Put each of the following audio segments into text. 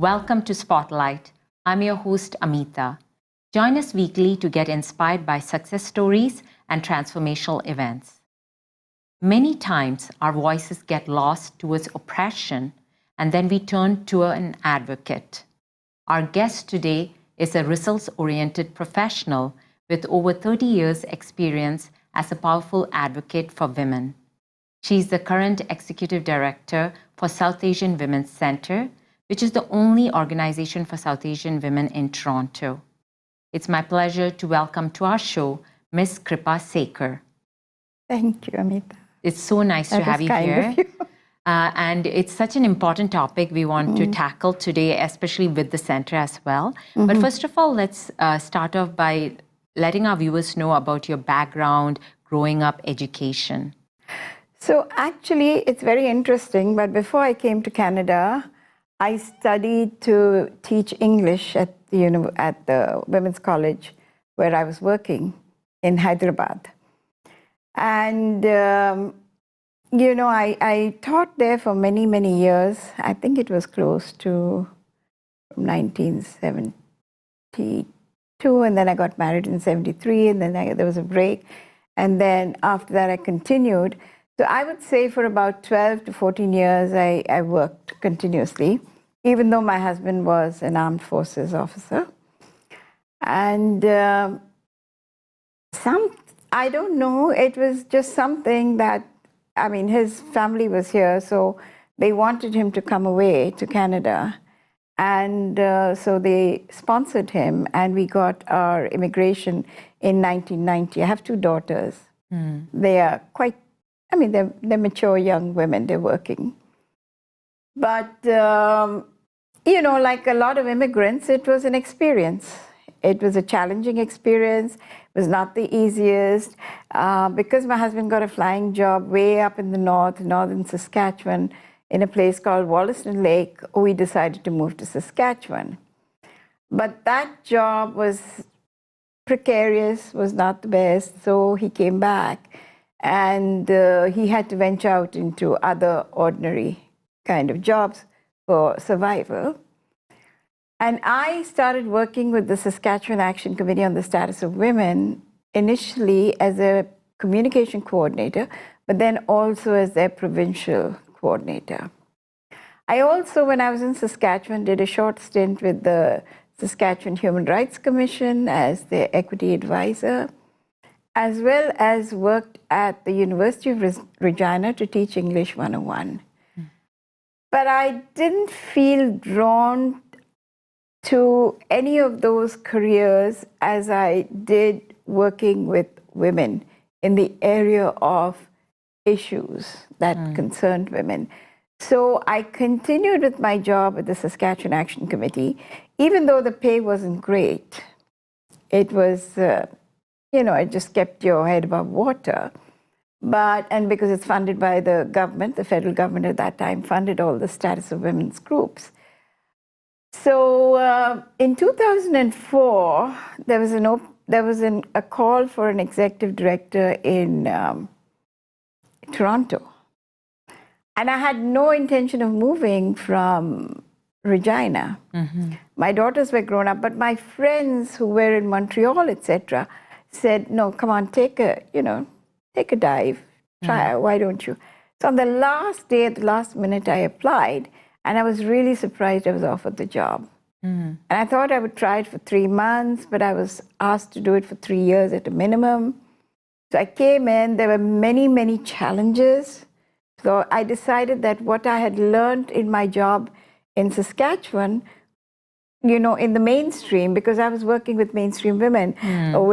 Welcome to Spotlight. I'm your host, Amitha. Join us weekly to get inspired by success stories and transformational events. Many times, our voices get lost towards oppression, and then we turn to an advocate. Our guest today is a results-oriented professional with over 30 years' experience as a powerful advocate for women. She is the current Executive Director for South Asian Women's Centre, which is the only organization for South Asian women in Toronto. It's my pleasure to welcome to our show Ms. Kripa Sekhar. Thank you, Amitha. It's so nice to have you here. And it's such an important topic we want to tackle today, especially with the center as well. But first of all, let's start off by letting our viewers know about your background, growing up, education. So actually, it's very interesting, but before I came to Canada, I studied to teach English at the Women's College where I was working in Hyderabad. And, I taught there for many, many years. I think it was close to 1972, and then I got married in 73, and then there was a break. And then after that, I continued. So I would say for about 12 to 14 years, I worked continuously, even though my husband was an armed forces officer. And I don't know, it was just something that, his family was here, so they wanted him to come away to Canada. And so they sponsored him, and we got our immigration in 1990. I have two daughters. They are quite, they're mature young women, they're working. But, like a lot of immigrants, it was an experience. It was a challenging experience. It was not the easiest. Because my husband got a flying job way up in the northern Saskatchewan, in a place called Wollaston Lake, we decided to move to Saskatchewan. But that job was precarious, was not the best, so he came back. And he had to venture out into other ordinary kind of jobs for survival. And I started working with the Saskatchewan Action Committee on the Status of Women, initially as a communication coordinator, but then also as their provincial coordinator. I also, when I was in Saskatchewan, did a short stint with the Saskatchewan Human Rights Commission as their equity advisor, as well as worked at the University of Regina to teach English 101. But I didn't feel drawn to any of those careers as I did working with women in the area of issues that concerned women. So I continued with my job at the Saskatchewan Action Committee, even though the pay wasn't great. It was, it just kept your head above water. And because it's funded by the government, the federal government at that time funded all the status of women's groups. So in 2004, there was a call for an executive director in Toronto. And I had no intention of moving from Regina. My daughters were grown up, but my friends who were in Montreal, etc., said, "No, come on, take a dive, try. Why don't you?" So on the last day, at the last minute, I applied, and I was really surprised I was offered the job. And I thought I would try it for 3 months, but I was asked to do it for 3 years at a minimum. So I came in. There were many, many challenges. So I decided that what I had learned in my job in Saskatchewan, in the mainstream, because I was working with mainstream women,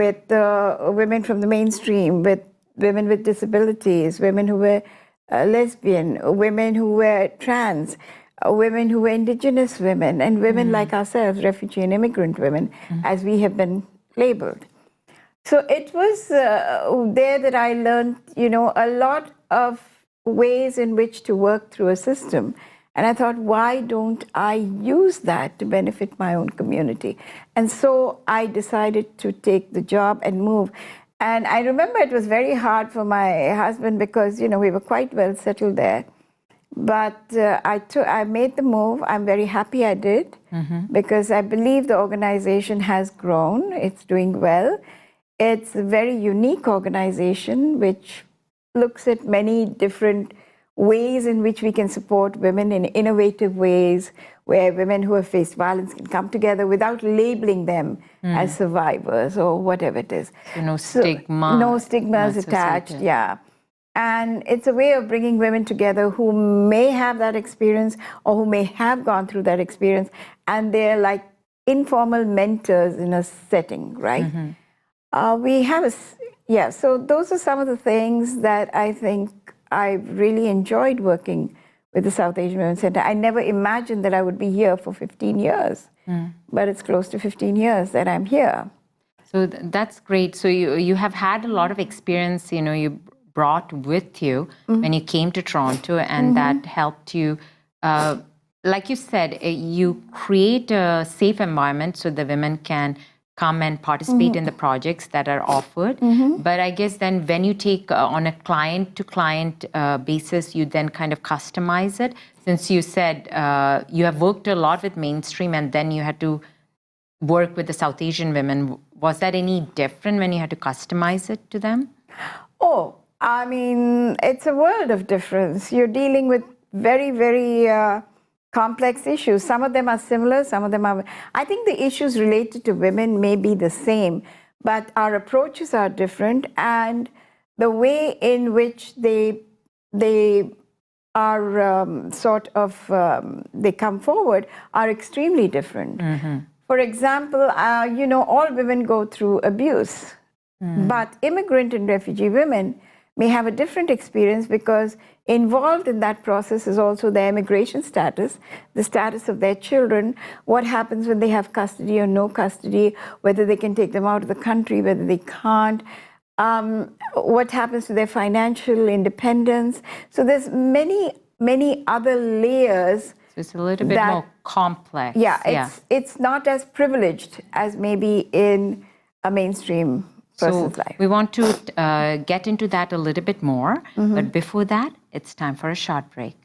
with women from the mainstream, with women with disabilities, women who were lesbian, women who were trans, women who were Indigenous women, and women like ourselves, refugee and immigrant women, as we have been labeled. So it was there that I learned, a lot of ways in which to work through a system. And I thought, why don't I use that to benefit my own community? And so I decided to take the job and move. And I remember it was very hard for my husband because, we were quite well settled there. But I made the move. I'm very happy I did. because I believe the organization has grown. It's doing well. It's a very unique organization which looks at many different ways in which we can support women in innovative ways, where women who have faced violence can come together without labeling them as survivors or whatever it is. So no stigma. No stigmas attached, yeah. And it's a way of bringing women together who may have that experience or who may have gone through that experience, and they're like informal mentors in a setting, right? We have so those are some of the things that I think I really enjoyed working with the South Asian Women's Center. I never imagined that I would be here for 15 years, but it's close to 15 years that I'm here. So that's great. So you have had a lot of experience, you brought with you when you came to Toronto, and that helped you, like you said, you create a safe environment so the women can come and participate in the projects that are offered. But I guess then when you take on a client-to-client basis, you then kind of customize it. Since you said you have worked a lot with mainstream and then you had to work with the South Asian women, was that any different when you had to customize it to them? Oh, I mean, it's a world of difference. You're dealing with very, very complex issues. Some of them are similar, some of them are... I think the issues related to women may be the same, but our approaches are different, and the way in which they are they come forward are extremely different. For example, all women go through abuse, but immigrant and refugee women may have a different experience, because involved in that process is also their immigration status, the status of their children, what happens when they have custody or no custody, whether they can take them out of the country, whether they can't, what happens to their financial independence. So there's many other layers. So it's a little bit more complex. Yeah, it's not as privileged as maybe in a mainstream person's life. We want to get into that a little bit more, but before that, it's time for a short break.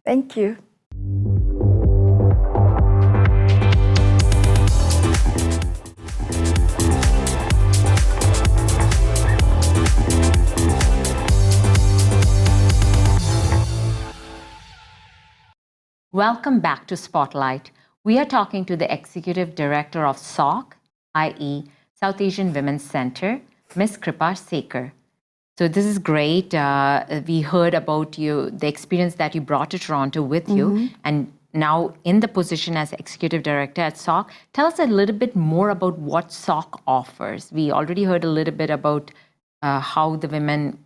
Thank you. Welcome back to Spotlight. We are talking to the Executive Director of SOC, i.e. South Asian Women's Center, Ms. Kripa Sekhar. So this is great. We heard about the experience that you brought to Toronto with you, and now in the position as Executive Director at SOC. Tell us a little bit more about what SOC offers. We already heard a little bit about how the women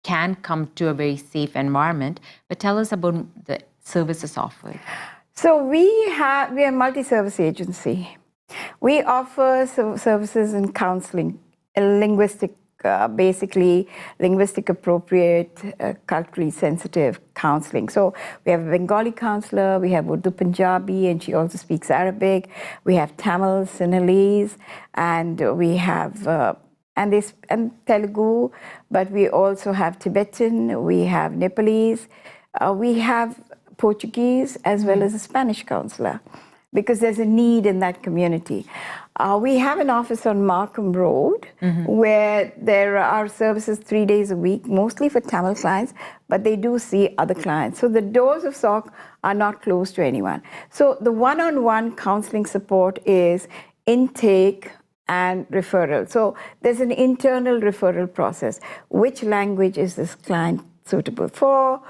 can come to a very safe environment, but tell us about the services offered. So we are a multi-service agency. We offer services in counseling, basically linguistic appropriate, culturally sensitive counseling. So we have a Bengali counselor, we have Urdu Punjabi, and she also speaks Arabic. We have Tamil, Sinhalese, and we have and Telugu, but we also have Tibetan, we have Nepalese, we have Portuguese as well as a Spanish counselor, because there's a need in that community. We have an office on Markham Road where there are services 3 days a week, mostly for Tamil clients, but they do see other clients. So the doors of SOC are not closed to anyone. So the one-on-one counseling support is intake and referral. So there's an internal referral process. Which language is this client suitable for?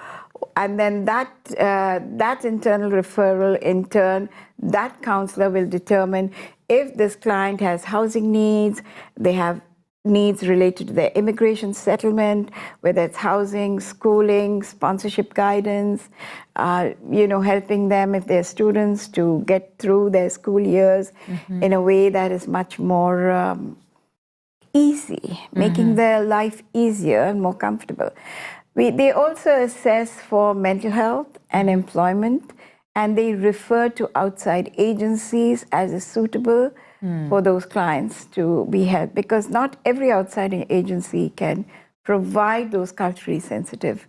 And then that internal referral, in turn, that counselor will determine if this client has housing needs, they have needs related to their immigration settlement, whether it's housing, schooling, sponsorship guidance, helping them if they're students to get through their school years in a way that is much more easy, making their life easier and more comfortable. They also assess for mental health and employment, and they refer to outside agencies as is suitable for those clients to be helped, because not every outside agency can provide those culturally sensitive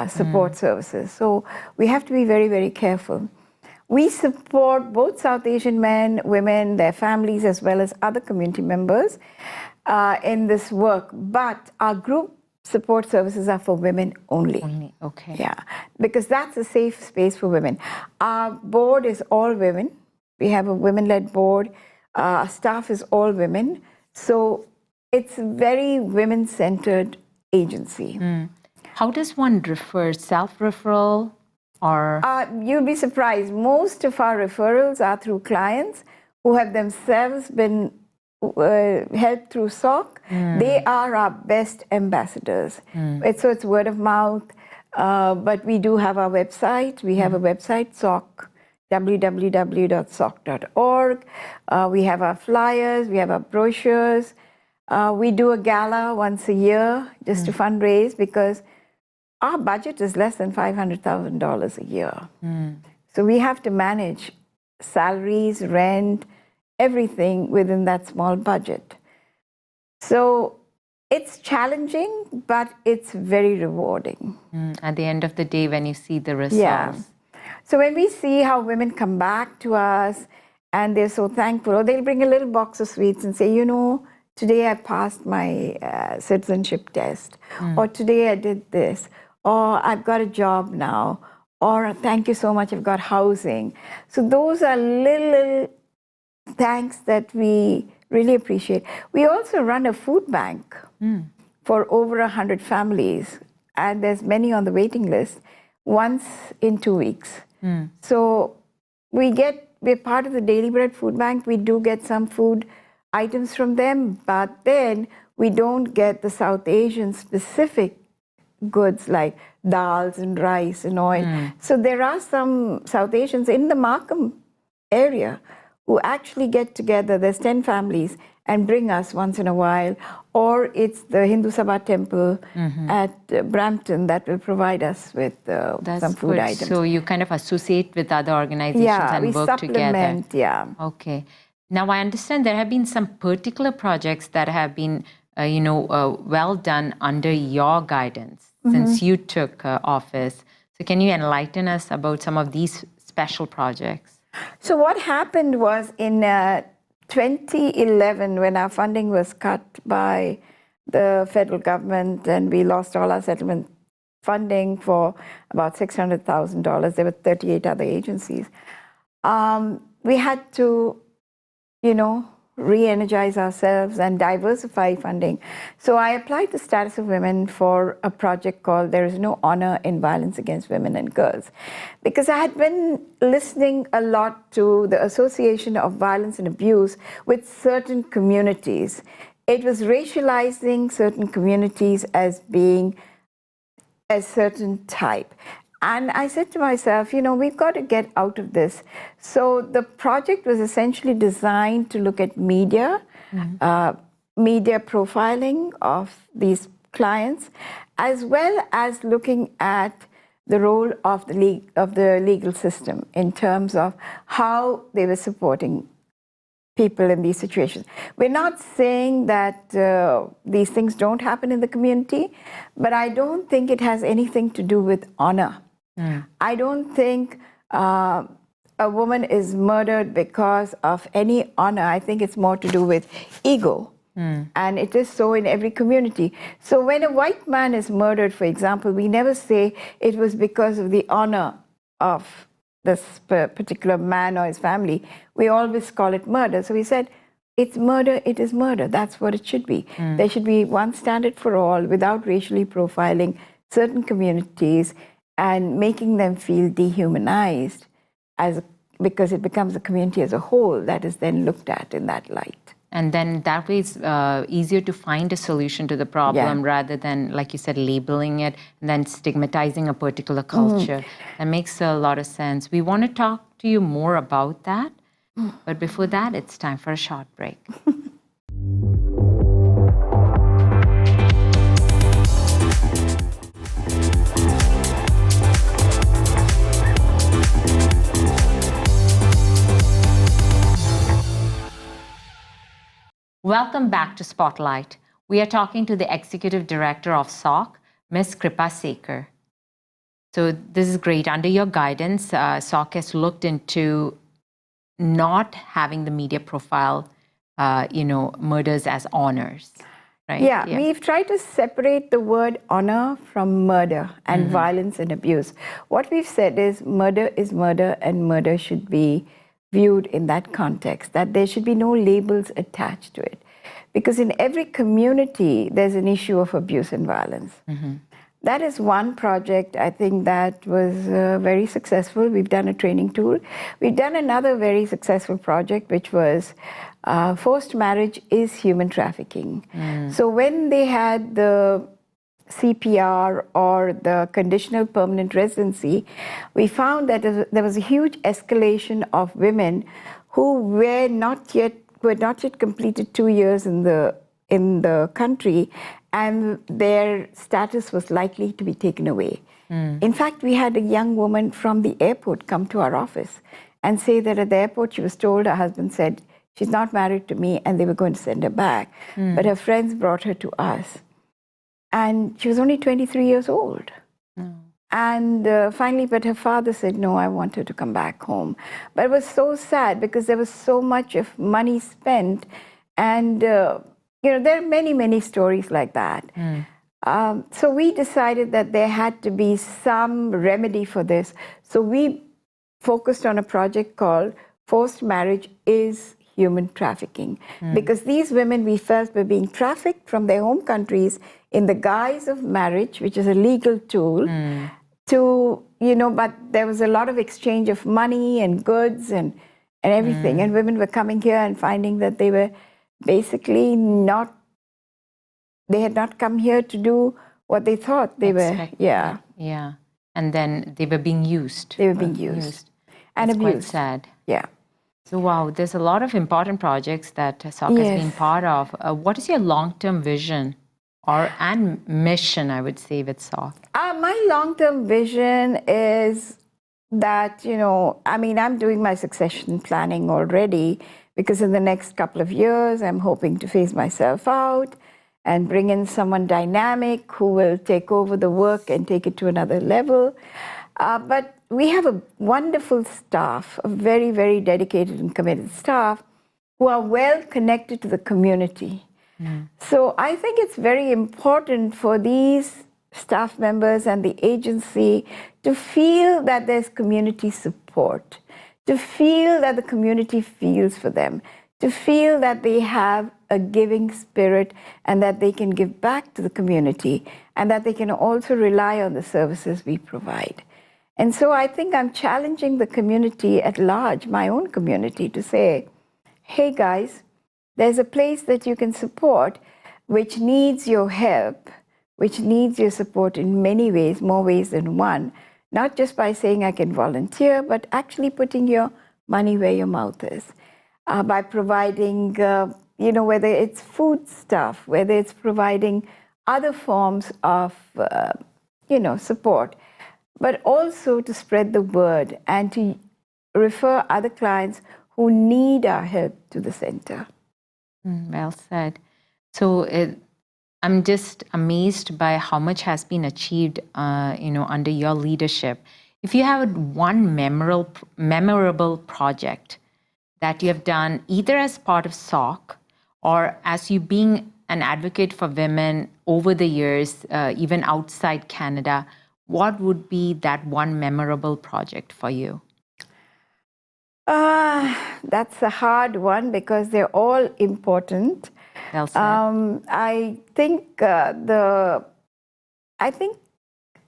support services. So we have to be very, very careful. We support both South Asian men, women, their families, as well as other community members in this work. But our group support services are for women only. Only, okay. Yeah, because that's a safe space for women. Our board is all women. We have a women-led board. Our staff is all women. So it's a very women-centered agency. How does one refer? Self-referral or? You'll be surprised. Most of our referrals are through clients who have themselves been helped through SOC. They are our best ambassadors. So it's word of mouth, but we do have our website. We have a website, SOC, www.soc.org. We have our flyers, we have our brochures. We do a gala once a year just to fundraise because our budget is less than $500,000 a year. So we have to manage salaries, rent, everything within that small budget. So it's challenging, but it's very rewarding. At the end of the day, when you see the results. Yeah. So when we see how women come back to us and they're so thankful, or they'll bring a little box of sweets and say, you know, today I passed my citizenship test, or today I did this, or I've got a job now, or thank you so much, I've got housing. So those are little thanks that we really appreciate. We also run a food bank for over 100 families, and there's many on the waiting list, once in 2 weeks. So we're part of the Daily Bread Food Bank. We do get some food items from them, but then we don't get the South Asian specific goods like dals and rice and oil. So there are some South Asians in the Markham area who actually get together, there's 10 families, and bring us once in a while, or it's the Hindu Sabha temple at Brampton that will provide us with some food items. So you kind of associate with other organizations and work together. Yeah. Okay. Now I understand there have been some particular projects that have been, well done under your guidance since you took office. So can you enlighten us about some of these special projects? So what happened was in 2011, when our funding was cut by the federal government and we lost all our settlement funding for about $600,000, there were 38 other agencies. We had to, re-energize ourselves and diversify funding. So I applied the status of women for a project called There Is No Honor in Violence Against Women and Girls, because I had been listening a lot to the association of violence and abuse with certain communities. It was racializing certain communities as being a certain type. And I said to myself, we've got to get out of this. So the project was essentially designed to look at media, media profiling of these clients, as well as looking at the role of the legal system in terms of how they were supporting people in these situations. We're not saying that these things don't happen in the community, but I don't think it has anything to do with honor. I don't think a woman is murdered because of any honor. I think it's more to do with ego. And it is so in every community. So when a white man is murdered, for example, we never say it was because of the honor of this particular man or his family. We always call it murder. So we said, it's murder, it is murder. That's what it should be. There should be one standard for all without racially profiling certain communities and making them feel dehumanized because it becomes a community as a whole that is then looked at in that light. And then that way it's easier to find a solution to the problem rather than, like you said, labeling it and then stigmatizing a particular culture. That makes a lot of sense. We want to talk to you more about that. But before that, it's time for a short break. Welcome back to Spotlight. We are talking to the Executive Director of SOC, Ms. Kripa Sekhar. So this is great. Under your guidance, SOC has looked into not having the media profile, murders as honors, right? Yeah, we've tried to separate the word honor from murder and violence and abuse. What we've said is murder and murder should be viewed in that context, that there should be no labels attached to it. Because in every community, there's an issue of abuse and violence. That is one project, I think, that was very successful. We've done a training tool. We've done another very successful project, which was forced marriage is human trafficking. So when they had the CPR or the conditional permanent residency, we found that there was a huge escalation of women who had not yet completed 2 years in the country, and their status was likely to be taken away. In fact, we had a young woman from the airport come to our office and say that at the airport she was told her husband said, she's not married to me, and they were going to send her back. But her friends brought her to us. And she was only 23 years old. And finally, but her father said, no, I want her to come back home. But it was so sad because there was so much of money spent. And, there are many, many stories like that. So we decided that there had to be some remedy for this. So we focused on a project called Forced Marriage is Human Trafficking. Because these women, we felt, were being trafficked from their home countries in the guise of marriage, which is a legal tool, but there was a lot of exchange of money and goods and everything. And women were coming here and finding that they were basically they had not come here to do what they thought they were. Yeah. And then they were being used. They were being used. And That's abused. Quite sad. Yeah. So wow, there's a lot of important projects that SOC has been part of. What is your long-term vision and mission, I would say, with SOC? My long-term vision is that, I'm doing my succession planning already, because in the next couple of years, I'm hoping to phase myself out and bring in someone dynamic who will take over the work and take it to another level. But we have a wonderful staff, a very, very dedicated and committed staff who are well connected to the community. So I think it's very important for these staff members and the agency to feel that there's community support, to feel that the community feels for them, to feel that they have a giving spirit and that they can give back to the community and that they can also rely on the services we provide. And so I think I'm challenging the community at large, my own community, to say, hey guys, there's a place that you can support which needs your help, which needs your support in many ways, more ways than one, not just by saying I can volunteer, but actually putting your money where your mouth is, by providing, whether it's food stuff, whether it's providing other forms of, support, but also to spread the word and to refer other clients who need our help to the center. Well said. So I'm just amazed by how much has been achieved, under your leadership. If you have one memorable project that you have done either as part of SOC or as you being an advocate for women over the years, even outside Canada, what would be that one memorable project for you? That's a hard one because they're all important. Well said. I think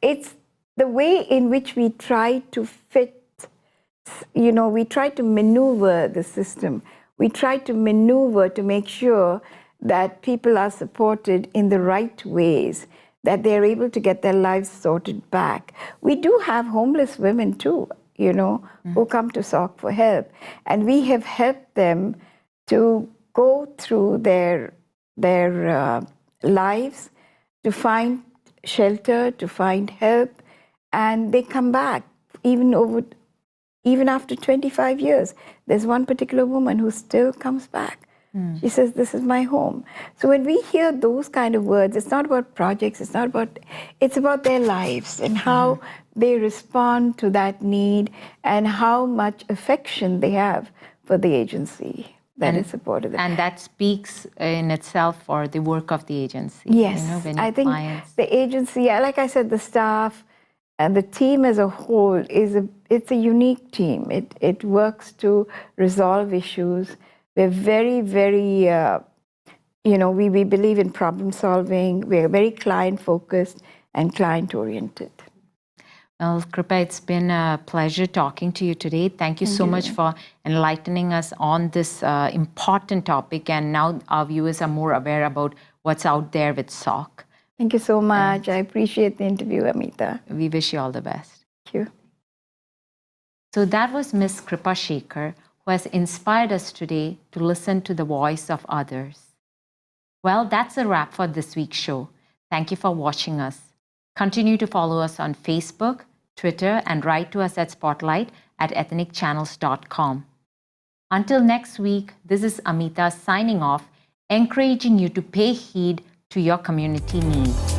it's the way in which we try to fit. We try to maneuver the system. We try to maneuver to make sure that people are supported in the right ways, that they're able to get their lives sorted back. We do have homeless women too, who come to SOC for help. And we have helped them to go through their lives, to find shelter, to find help, and they come back even after 25 years. There's one particular woman who still comes back She says, this is my home. So when we hear those kind of words, it's not about projects, it's about their lives and how they respond to that need and how much affection they have for the agency that is supported them. And that speaks in itself for the work of the agency. Yes, When I think clients... the agency, like I said, the staff and the team as a whole it's a unique team. It works to resolve issues. We're very, very, we believe in problem solving. We're very client focused and client oriented. Well, Kripa, it's been a pleasure talking to you today. Thank you so much for enlightening us on this important topic. And now our viewers are more aware about what's out there with SOC. Thank you so much. I appreciate the interview, Amitha. We wish you all the best. Thank you. So that was Ms. Kripa Sekhar, who has inspired us today to listen to the voice of others. Well, that's a wrap for this week's show. Thank you for watching us. Continue to follow us on Facebook, Twitter, and write to us at spotlight@ethnicchannels.com. Until next week, this is Amitha signing off, encouraging you to pay heed to your community needs.